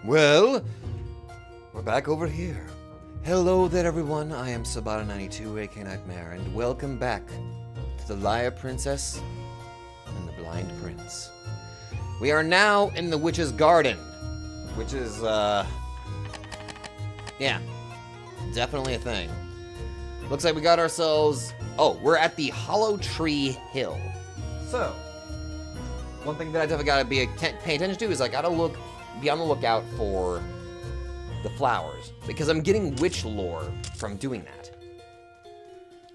Well, we're back over here. Hello there, everyone. I am Sabata92, aka Nightmare, and welcome back to the Liar Princess and the Blind Prince. We are now in the Witch's Garden, which is, yeah, definitely a thing. Looks like we got ourselves, we're at the Hollow Tree Hill. So, one thing that I definitely gotta pay attention to is I gotta be on the lookout for the flowers, because I'm getting witch lore from doing that.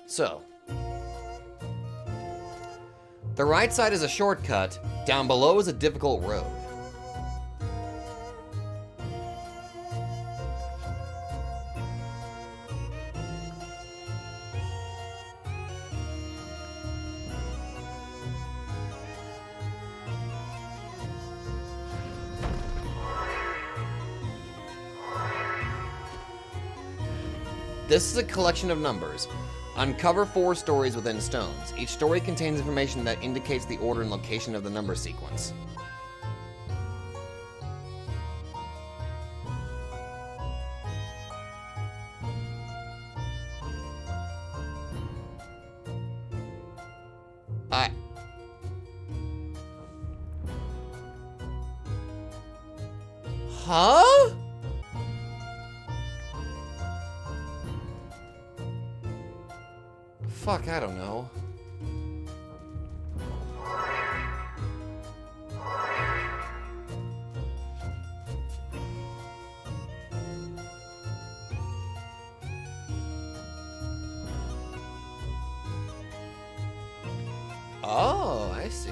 So, the right side is a shortcut, down below is a difficult road. This is a collection of numbers. Uncover 4 stories within stones. Each story contains information that indicates the order and location of the number sequence. Huh? Fuck, I don't know. Oh, I see.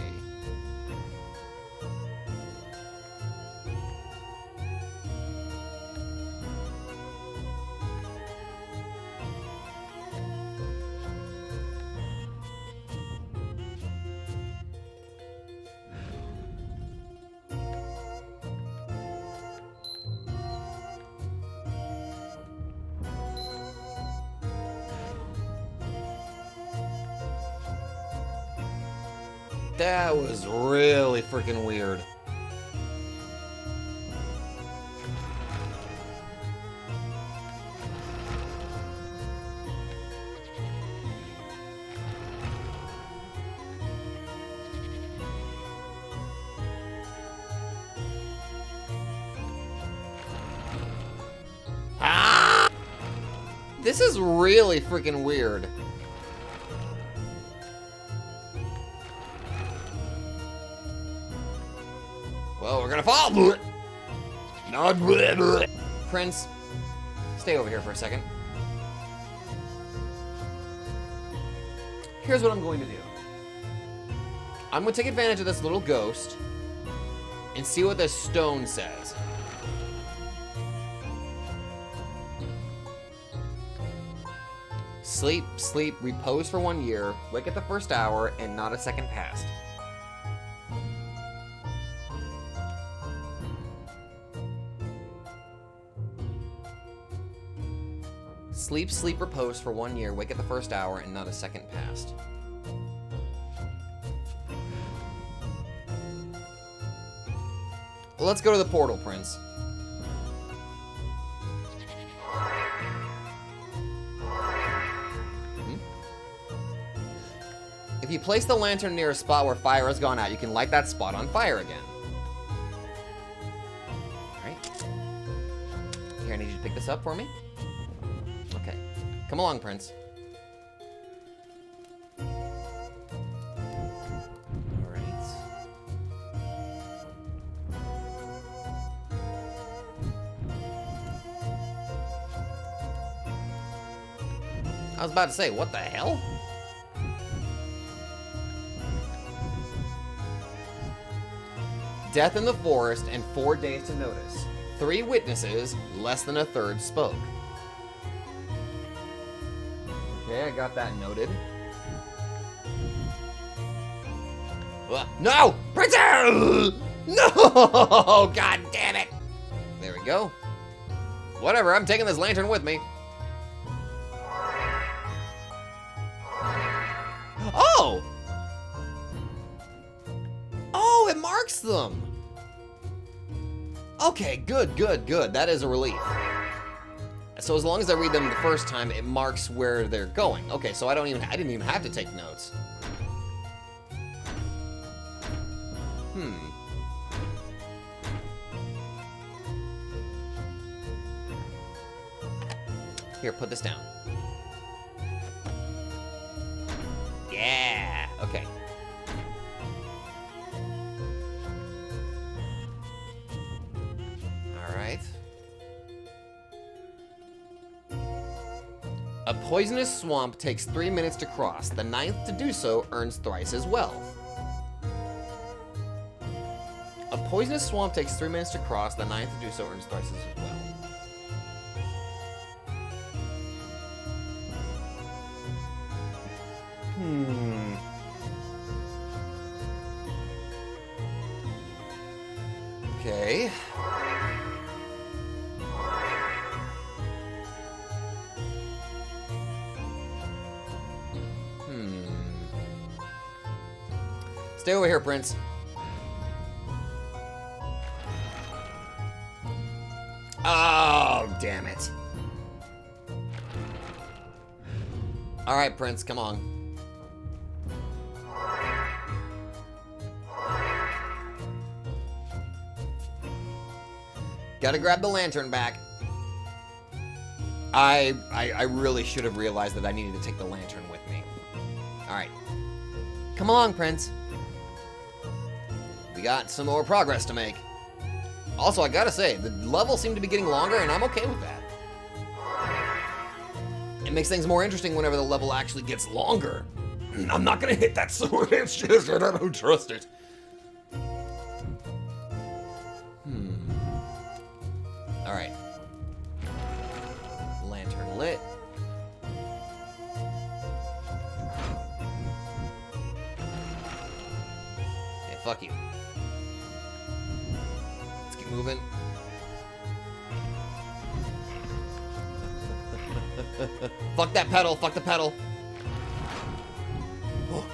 That was really freaking weird. Ah! This is really freaking weird. Well, we're gonna fall. Not Prince, stay over here for a second. Here's what I'm going to do. I'm gonna take advantage of this little ghost and see what this stone says. Sleep, sleep, repose for 1 year, wake at the first hour, and not a second past. Sleep, sleep, repose for 1 year, wake at the first hour, and not a second past. Let's go to the portal, Prince. If you place the lantern near a spot where fire has gone out, you can light that spot on fire again. Alright. Here, I need you to pick this up for me. Okay. Come along, Prince. Alright. I was about to say, what the hell? Death in the forest and 4 days to notice. 3 witnesses, less than a third spoke. Okay, I got that noted. No! Prince! No! God damn it! There we go. Whatever, I'm taking this lantern with me. Oh! Oh, it marks them! Okay, good, good, good. That is a relief. So as long as I read them the first time, it marks where they're going. Okay, so I didn't even have to take notes. Here, put this down. Yeah, okay. All right. A poisonous swamp takes 3 minutes to cross. The 9th to do so earns thrice as wealth. A poisonous swamp takes 3 minutes to cross. The 9th to do so earns thrice as well. Okay. Stay over here, Prince. Oh, damn it. All right, Prince, come on. Gotta grab the lantern back. I really should have realized that I needed to take the lantern with me. All right. Come along, Prince. We got some more progress to make. Also, I gotta say, the levels seem to be getting longer, and I'm okay with that. It makes things more interesting whenever the level actually gets longer. I'm not gonna hit that sword, it's just that I don't trust it. Alright. Lantern lit. Okay, fuck you. Let's keep moving. Fuck that pedal, fuck the pedal. Oh.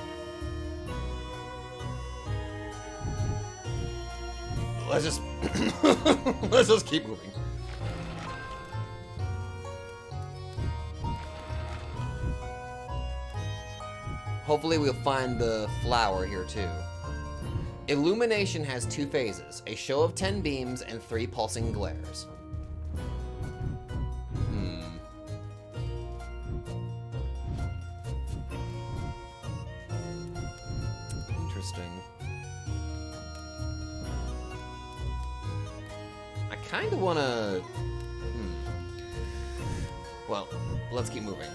Let's just let's just keep moving. Hopefully we'll find the flower here too. Illumination has 2 phases, a show of 10 beams and 3 pulsing glares. Interesting. I kind of want to... Well, let's keep moving.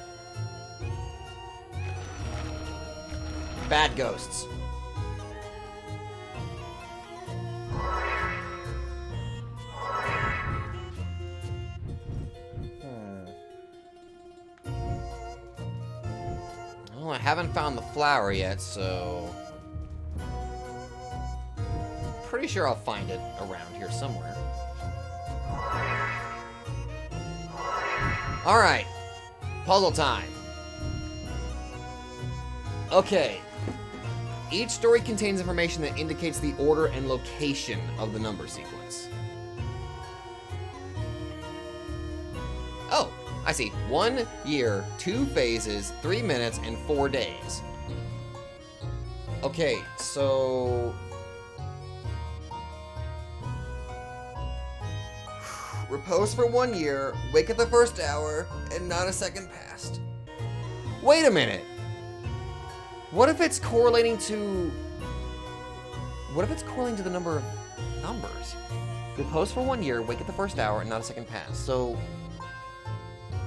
Bad ghosts. Well, I haven't found the flower yet, so... Pretty sure I'll find it around here somewhere. Alright. Puzzle time. Okay. Each story contains information that indicates the order and location of the number sequence. Oh, I see. 1 year, 2 phases, 3 minutes, and 4 days. Okay, so... Repose for 1 year, wake at the first hour, and not a second passed. Wait a minute! What if it's correlating to... What if it's correlating to the number of numbers? Repose for 1 year, wake at the first hour, and not a second pass. So...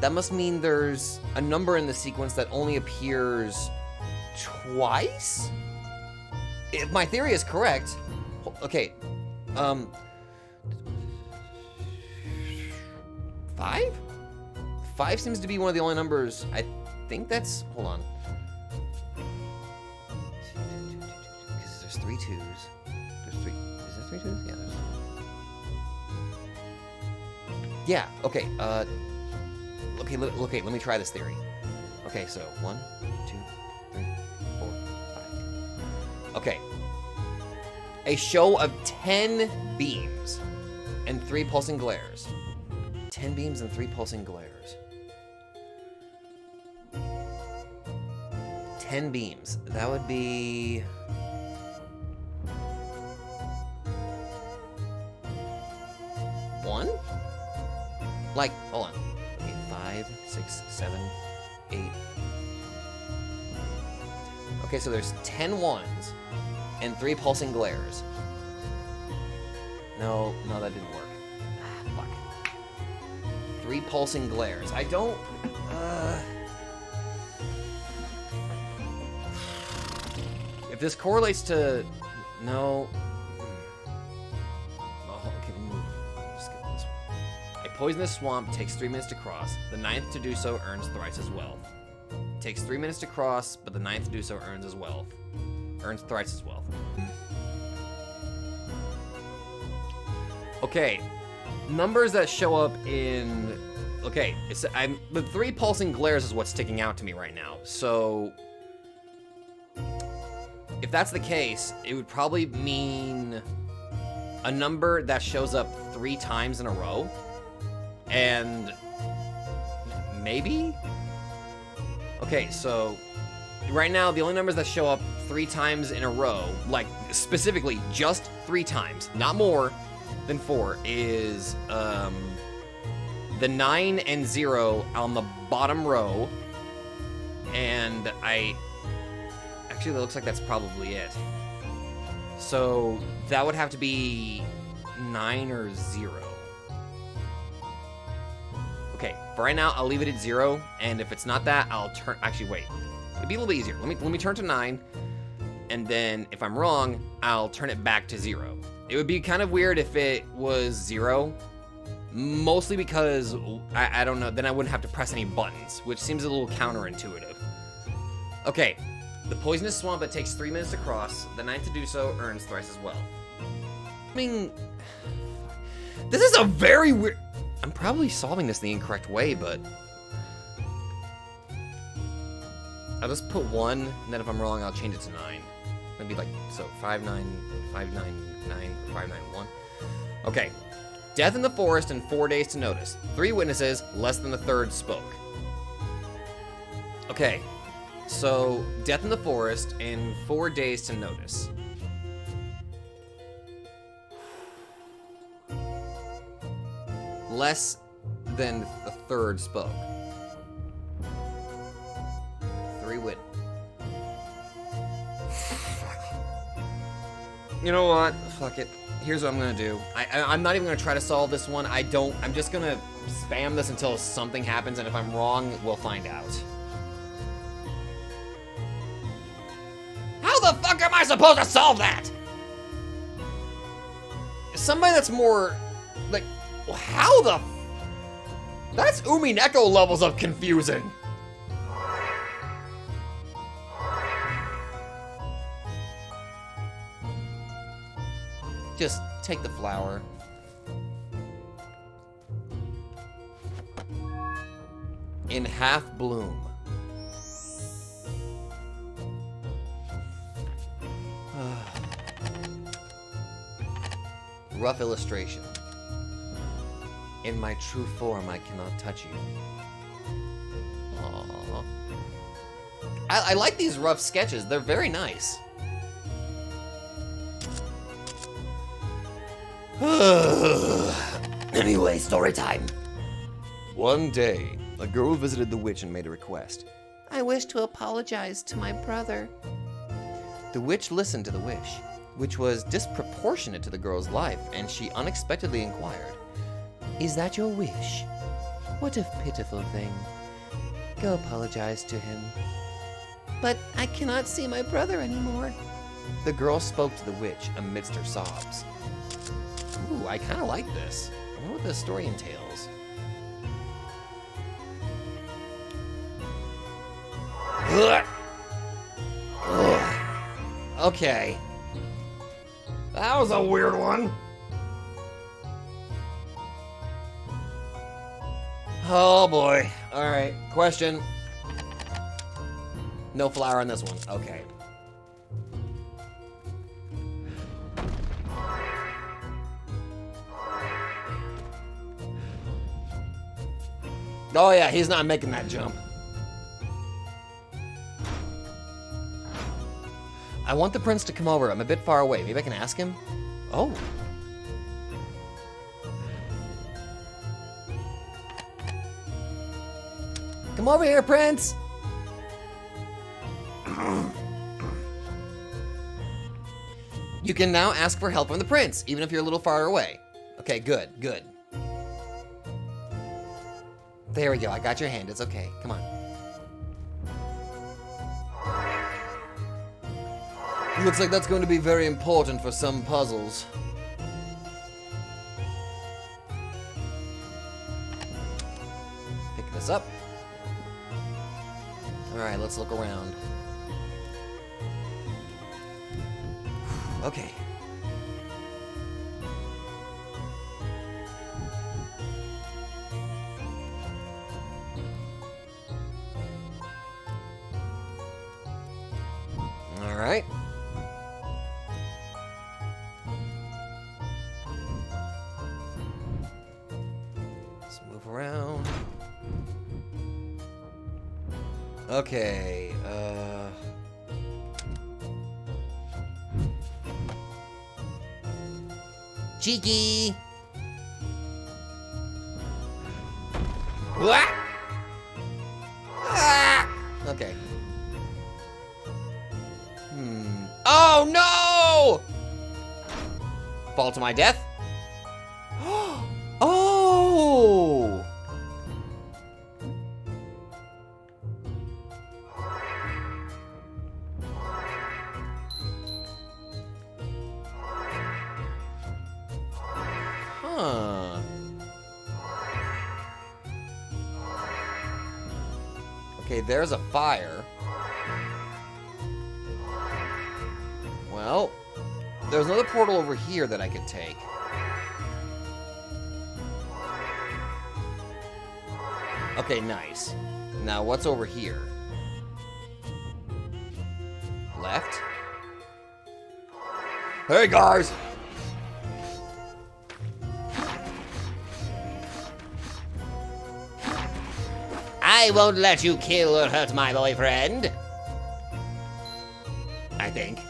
That must mean there's a number in the sequence that only appears twice? If my theory is correct... Okay, 5? 5 seems to be one of the only numbers... I think that's... Hold on. Because there's 3 2s. There's 3... Is there 3 2s? Yeah, there's... Yeah, okay, okay, let me try this theory. Okay, so 1, 2, 3, 4, 5. Okay. A show of 10 beams. and 3 pulsing glares. 10 beams and 3 pulsing glares. 10 beams. That would be... one? Like, hold on. Okay, 5, 6, 7, 8. Okay, so there's 10 ones and 3 pulsing glares. No, that didn't work. Ah, fuck. 3 pulsing glares. I don't... If this correlates to... No... Poisonous Swamp takes 3 minutes to cross. The 9th to do so earns thrice as wealth. Takes 3 minutes to cross, but the 9th to do so earns as wealth. Earns thrice as wealth. Okay, numbers that show up in... Okay, the 3 pulsing glares is what's sticking out to me right now. So, if that's the case, it would probably mean a number that shows up 3 times in a row. And maybe? Okay, so right now the only numbers that show up 3 times in a row, like specifically just 3 times, not more than 4, is the 9 and 0 on the bottom row. And actually that looks like that's probably it. So that would have to be 9 or 0. Okay, for right now, I'll leave it at 0, and if it's not that, I'll turn... Actually, wait. It'd be a little bit easier. Let me turn to 9, and then if I'm wrong, I'll turn it back to 0. It would be kind of weird if it was 0, mostly because, I don't know, then I wouldn't have to press any buttons, which seems a little counterintuitive. Okay, the Poisonous Swamp that takes 3 minutes to cross, the 9th to do so earns thrice as well. I mean, this is a very weird... I'm probably solving this the incorrect way, but... I'll just put 1, and then if I'm wrong, I'll change it to 9. It'd be like, so 5, 9, 5, 9, 9, 5, 9, 1. Okay. Death in the forest and 4 days to notice. 3 witnesses, less than a third spoke. Okay. So, death in the forest and 4 days to notice. Less than a third spoke. 3 wit. You know what? Fuck it. Here's what I'm gonna do. I'm not even gonna try to solve this one. I'm just gonna spam this until something happens, and if I'm wrong, we'll find out. How the fuck am I supposed to solve that? Somebody that's more, like, how the... That's Umineko levels of confusing. Just take the flower. In half bloom. Rough illustration. In my true form, I cannot touch you. Aww. I like these rough sketches. They're very nice. Anyway, story time. One day, a girl visited the witch and made a request. I wish to apologize to my brother. The witch listened to the wish, which was disproportionate to the girl's life, and she unexpectedly inquired, "Is that your wish? What a pitiful thing. Go apologize to him." "But I cannot see my brother anymore." The girl spoke to the witch amidst her sobs. Ooh, I kind of like this. I wonder what this story entails. Okay. That was a weird one. Oh boy. Alright, question. No flower on this one. Okay. Oh yeah, he's not making that jump. I want the prince to come over. I'm a bit far away. Maybe I can ask him? Oh. Come over here, prince! You can now ask for help from the prince, even if you're a little far away. Okay, good, good. There we go, I got your hand, it's okay, come on. Looks like that's going to be very important for some puzzles. Pick this up. Alright, let's look around. Okay. All right. Let's move around. Okay, cheeky! What? Ah! Okay. Oh no! Fall to my death? Oh! Huh. Okay, there's a fire. Well, there's another portal over here that I could take. Okay, nice. Now, what's over here? Left? Hey, guys! I won't let you kill or hurt my boyfriend. I think.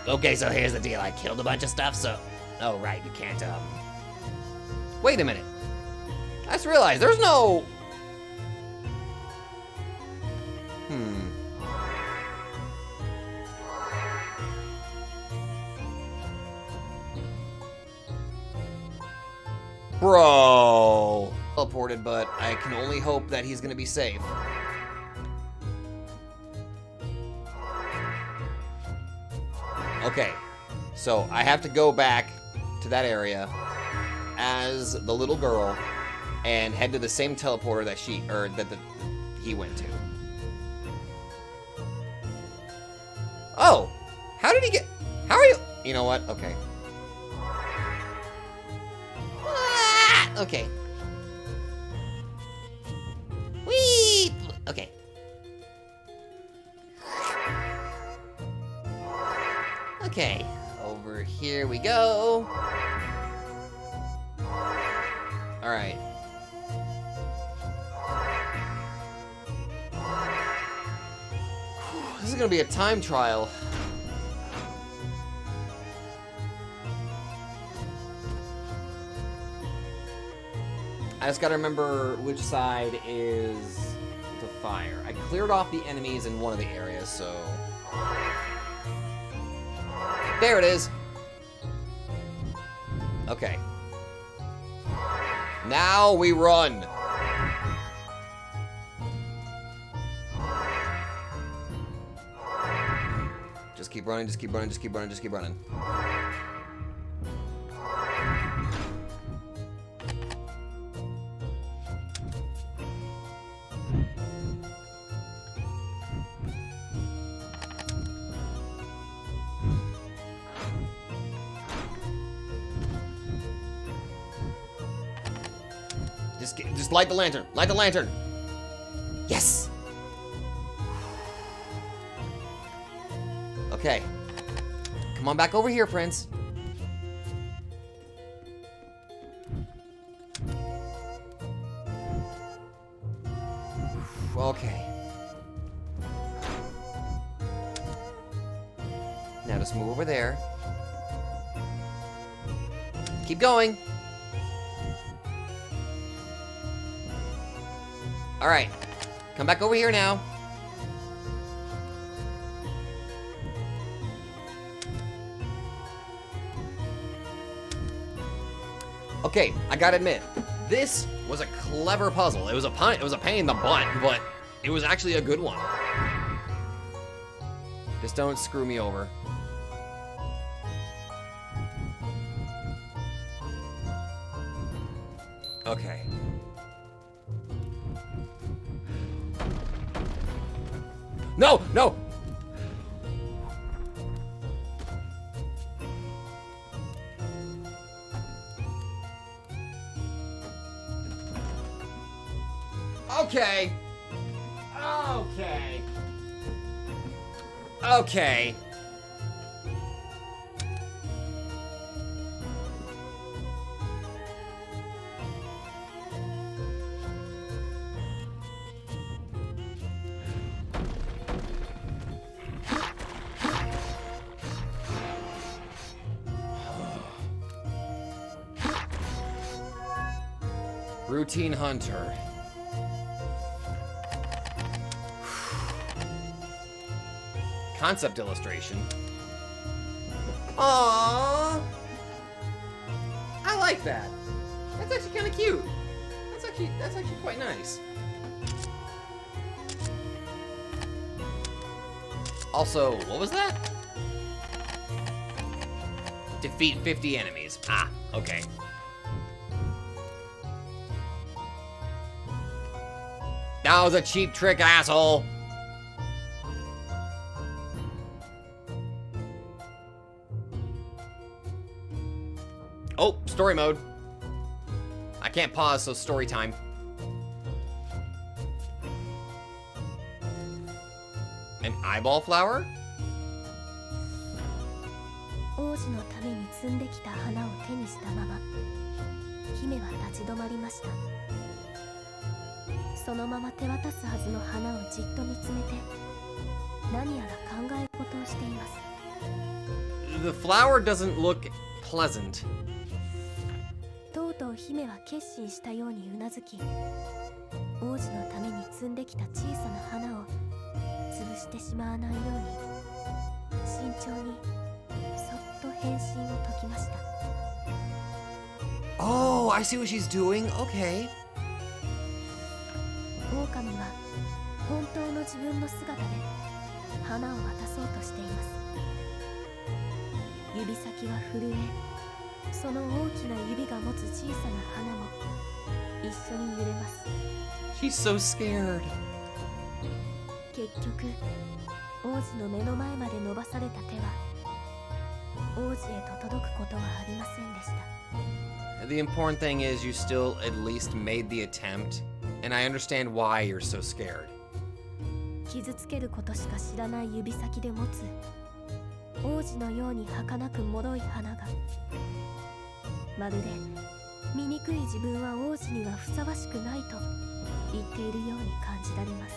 Okay, so here's the deal. I killed a bunch of stuff, so... Oh, right, you can't, Wait a minute. I just realized there's no... Bro. Teleported, but I can only hope that he's gonna be safe. Okay, so I have to go back to that area as the little girl and head to the same teleporter that he went to. Oh, how did he get? How are you? You know what? Okay. Ah, okay. Whee! Okay. Okay, over here we go. All right. This is gonna be a time trial. I just gotta remember which side is the fire. I cleared off the enemies in one of the areas, so... There it is. Okay. Now we run. Just keep running, just keep running, just keep running, just keep running. Just light the lantern. Light the lantern. Yes. Okay. Come on back over here, Prince. Okay. Now just move over there. Keep going. All right. Come back over here now. Okay, I gotta admit, this was a clever puzzle. It was a pain in the butt, but it was actually a good one. Just don't screw me over. Okay. No, no! Okay. Okay. Okay. Routine hunter. Concept illustration. Aww. I like that. That's actually kind of cute. That's actually quite nice. Also, what was that? Defeat 50 enemies. Ah, okay. That was a cheap trick, asshole. Oh, story mode. I can't pause, so story time. An eyeball flower? 王子のために摘んできた花を手にしたまま、姫は立ち止まりました。そのまま手渡すはずの花をじっと見つめて、何やら考え事をしています。The flower doesn't look pleasant. とうとう姫は決心したようにうなずき、王子のために摘んできた小さな花を潰してしまわないように、慎重にそっと変身を解きました。Oh, I see what she's doing. Okay. 狼は本当の自分の姿で花を渡そうとしています。指先は震え、その大きな指が持つ小さな花も一緒に揺れます。She's so scared. 結局、王子の目の前まで伸ばされた手は王子へと届くことはありませんでした。The important thing is you still at least made the attempt, and I understand why you're so scared. 傷つけることしか知らない指先で持つ王子のように儚く脆い花が、まるで醜い自分は王子にはふさわしくないと言っているように感じられます。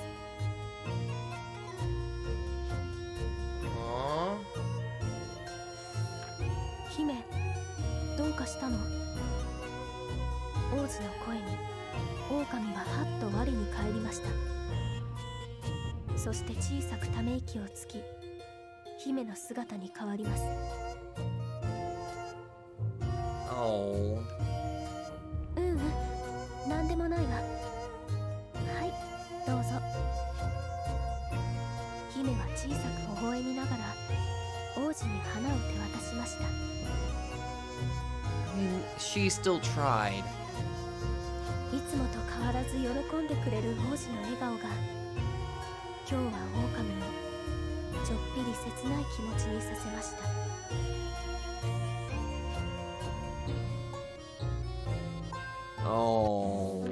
姫、どうかしたの？王子の声に狼ははっと我に返りました。そして小さくため息をつき、姫の姿に変わります。Oh. ううん、なんでもないわ。はい、どうぞ。姫は小さく微笑みながら王子に花を手渡しました。I mean, she still tried. いつもと変わらず喜んでくれる王子の笑顔が、今日は狼をちょっぴり切ない気持ちにさせました。Oh.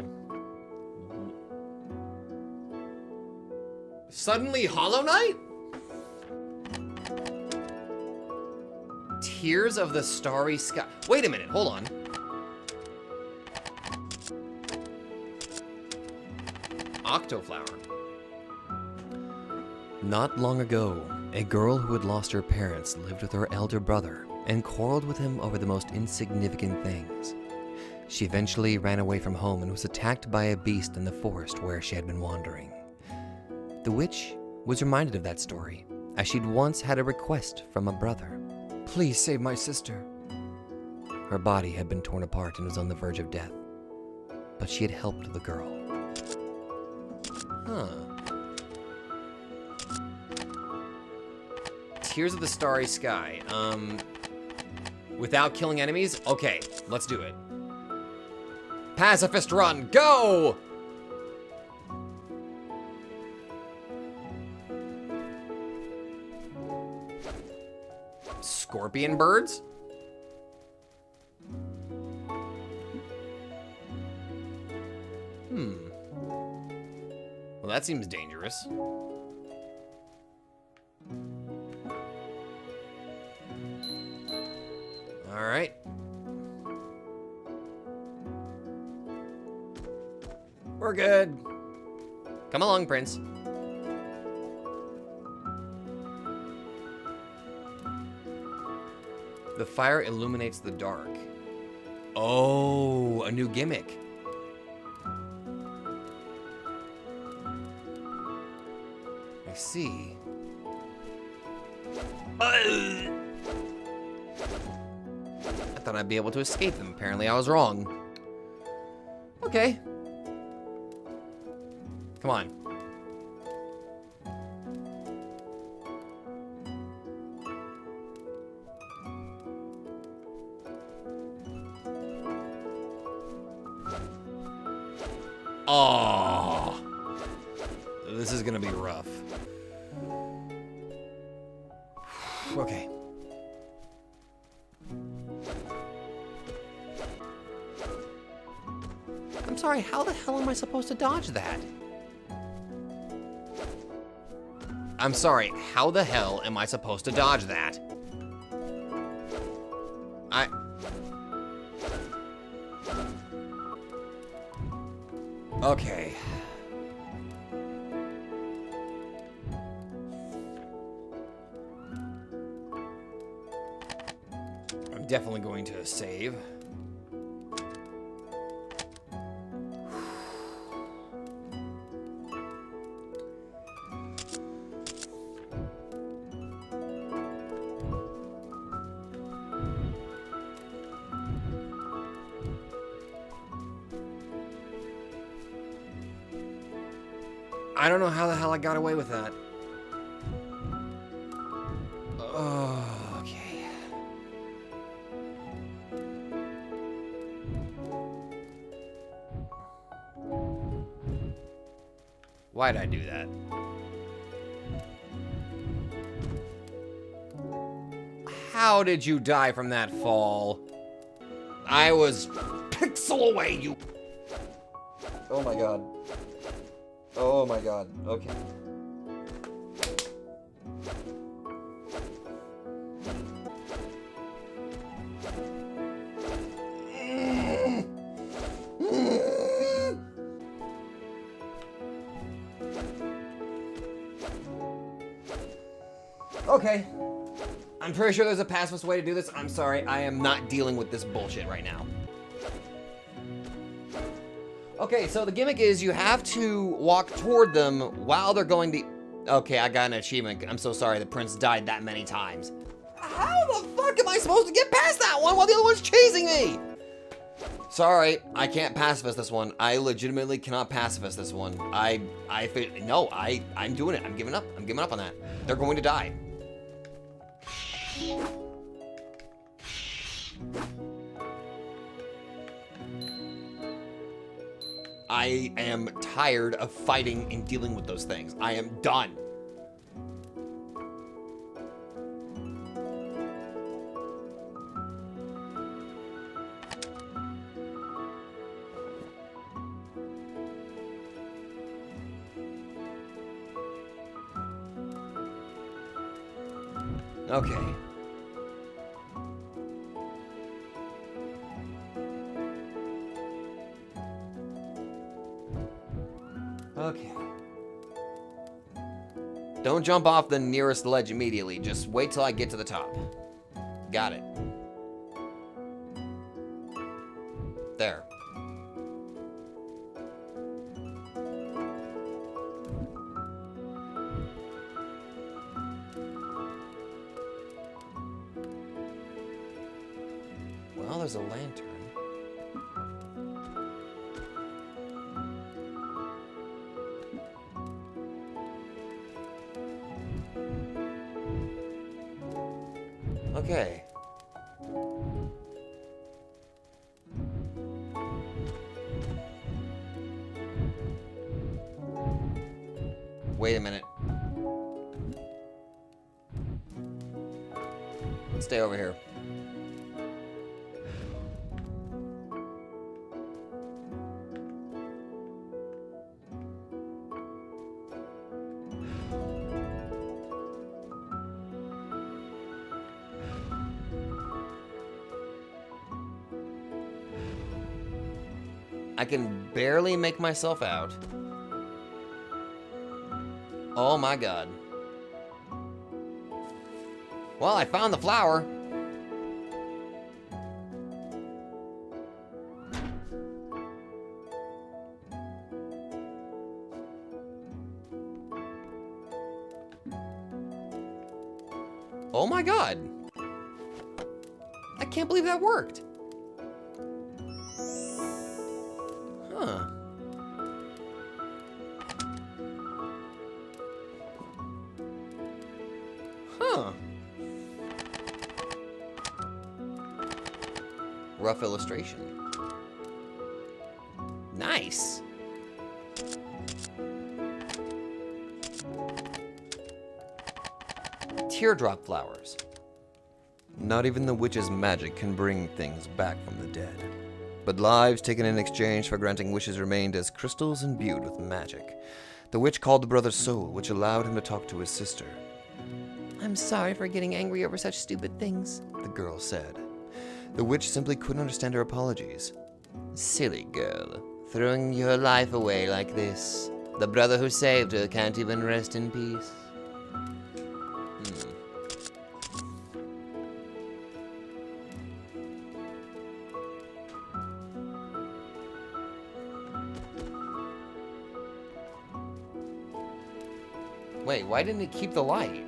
Suddenly Hollow Knight? Tears of the Starry Sky. Wait a minute, hold on. Octoflower. Not long ago, a girl who had lost her parents lived with her elder brother and quarreled with him over the most insignificant things. She eventually ran away from home and was attacked by a beast in the forest where she had been wandering. The witch was reminded of that story, as she'd once had a request from a brother. "Please save my sister." Her body had been torn apart and was on the verge of death, but she had helped the girl. Huh. Tears of the Starry Sky. Without killing enemies? Okay, let's do it. Pacifist run, go! Scorpion birds? Well, that seems dangerous. All right. We're good. Come along, Prince. The fire illuminates the dark. Oh, a new gimmick. I see. I thought I'd be able to escape them. Apparently I was wrong. Okay. Come on. Oh, this is gonna be rough. Okay. I'm sorry, how the hell am I supposed to dodge that? I'm sorry, how the hell am I supposed to dodge that? Okay. I'm definitely going to save. I don't know how the hell I got away with that. Oh, okay. Why'd I do that? How did you die from that fall? I was pixel away, you... Oh my god. Oh my god, okay. Okay. I'm pretty sure there's a pacifist way to do this. I'm sorry, I am not dealing with this bullshit right now. Okay, so the gimmick is you have to walk toward them while they're going the... Okay, I got an achievement. I'm so sorry, the prince died that many times. How the fuck am I supposed to get past that one while the other one's chasing me? Sorry, I can't pacifist this one. I legitimately cannot pacifist this one. I'm doing it. I'm giving up. I'm giving up on that. They're going to die. I am tired of fighting and dealing with those things. I am done. Okay. Okay. Don't jump off the nearest ledge immediately. Just wait till I get to the top. Got it. There. Well, there's a lantern. Okay. Wait a minute. Stay over here. I can barely make myself out. Oh my god. Well, I found the flower. Oh my god. I can't believe that worked. Huh. Huh. Rough illustration. Nice. Teardrop flowers. Not even the witch's magic can bring things back from the dead. But lives taken in exchange for granting wishes remained as crystals imbued with magic. The witch called the brother's soul, which allowed him to talk to his sister. "I'm sorry for getting angry over such stupid things," the girl said. The witch simply couldn't understand her apologies. "Silly girl, throwing your life away like this. The brother who saved her can't even rest in peace." Wait, why didn't it keep the light?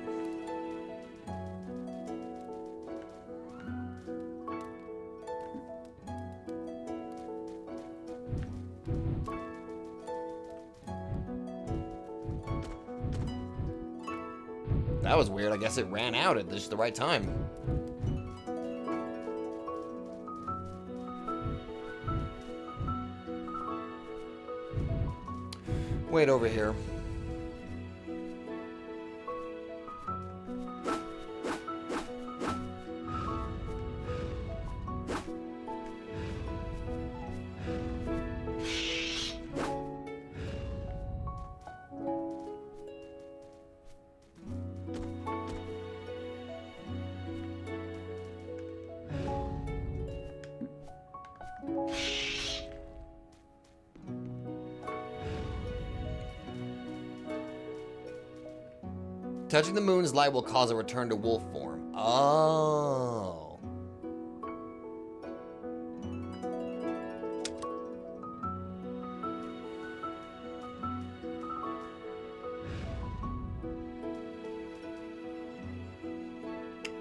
That was weird. I guess it ran out at just the right time. Wait over here. Touching the moon's light will cause a return to wolf form. Oh.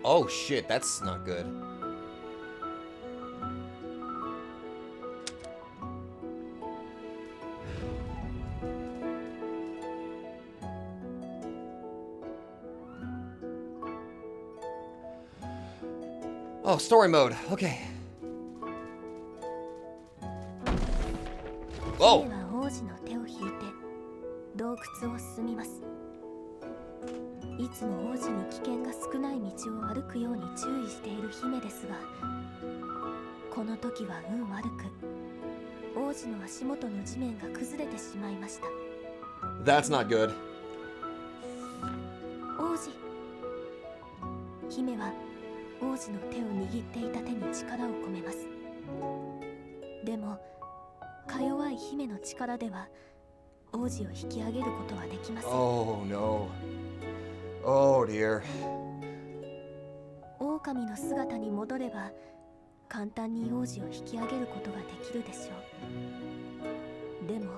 Oh shit, that's not good. Oh, story mode. Okay. Oh. 姫は王子の手を引いて洞窟を進みます。いつも王子に危険が少ない道を歩くように注意している姫ですが、この時は運悪く王子の足元の地面が崩れてしまいました。That's not good. 王子。姫は王子の手を握っていた手に力を込めます。でもか弱い姫の力では王子を引き上げることはできません。 Oh no. Oh dear. 狼の姿に戻れば簡単に王子を引き上げることができるでしょう。でも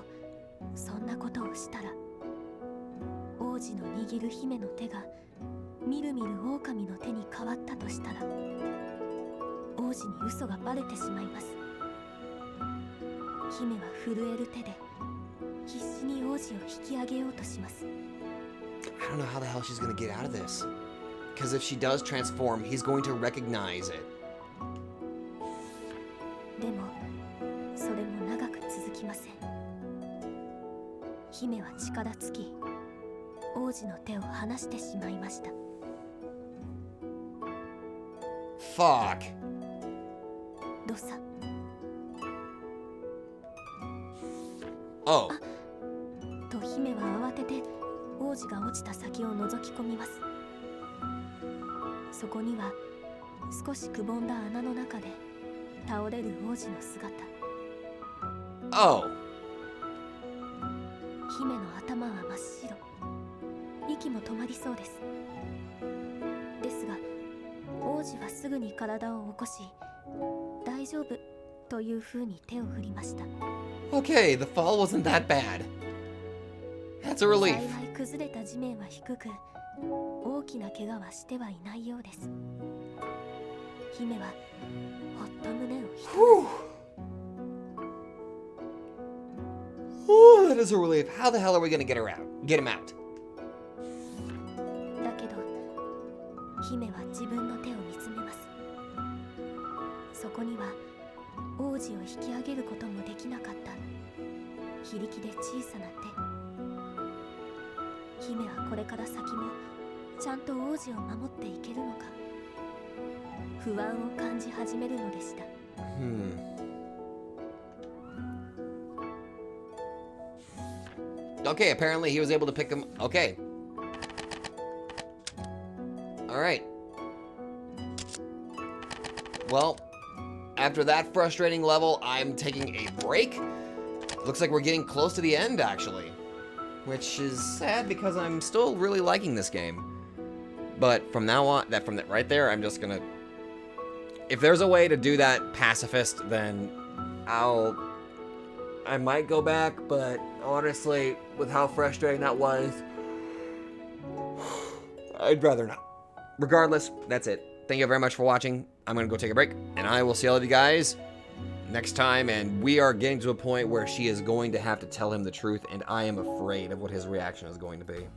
そんなことをしたら王子の握る姫の手がみるみる狼の手に変わったとしたら王子に嘘がバレてしまいます。姫は震える手で必死に王子を引き上げようとします。 I don't know how the hell she's gonna get out of this. Because if she does transform, he's going to recognize it. でもそれも長く続きません。姫は力尽き王子の手を離してしまいました。 Fuck. どうさ。 Oh. と姫は慌てて王子が落ちた先を覗き込みます。そこには少しくぼんだ穴の中で倒れる王子の姿。 Oh. 姫の頭は真っ白。息も止まりそうです。ですが王子はすぐに体を起こし大丈夫というふうに手を振りました。 Okay, the fall wasn't that bad. That's a relief. 幸い崩れた地面は低く大きな怪我はしてはいないようです。姫はほっと胸を一つ。 Oh, that is a relief. How the hell are we gonna get her out? Get him out. だけど姫は自分の手を見つめます。そこには王子を引き上げることもできなかった非力で小さな手。姫はこれから先もちゃんと王子を守っていけるのか不安を感じ始めるのでした。 Okay, apparently he was able to pick him. Okay. Alright. Well, after that frustrating level, I'm taking a break. Looks like we're getting close to the end, actually. Which is sad because I'm still really liking this game. But from now on, from that right there, I'm just gonna... If there's a way to do that pacifist, then I might go back, but honestly, with how frustrating that was, I'd rather not. Regardless, that's it. Thank you very much for watching. I'm gonna go take a break, and I will see all of you guys next time, and we are getting to a point where she is going to have to tell him the truth, and I am afraid of what his reaction is going to be.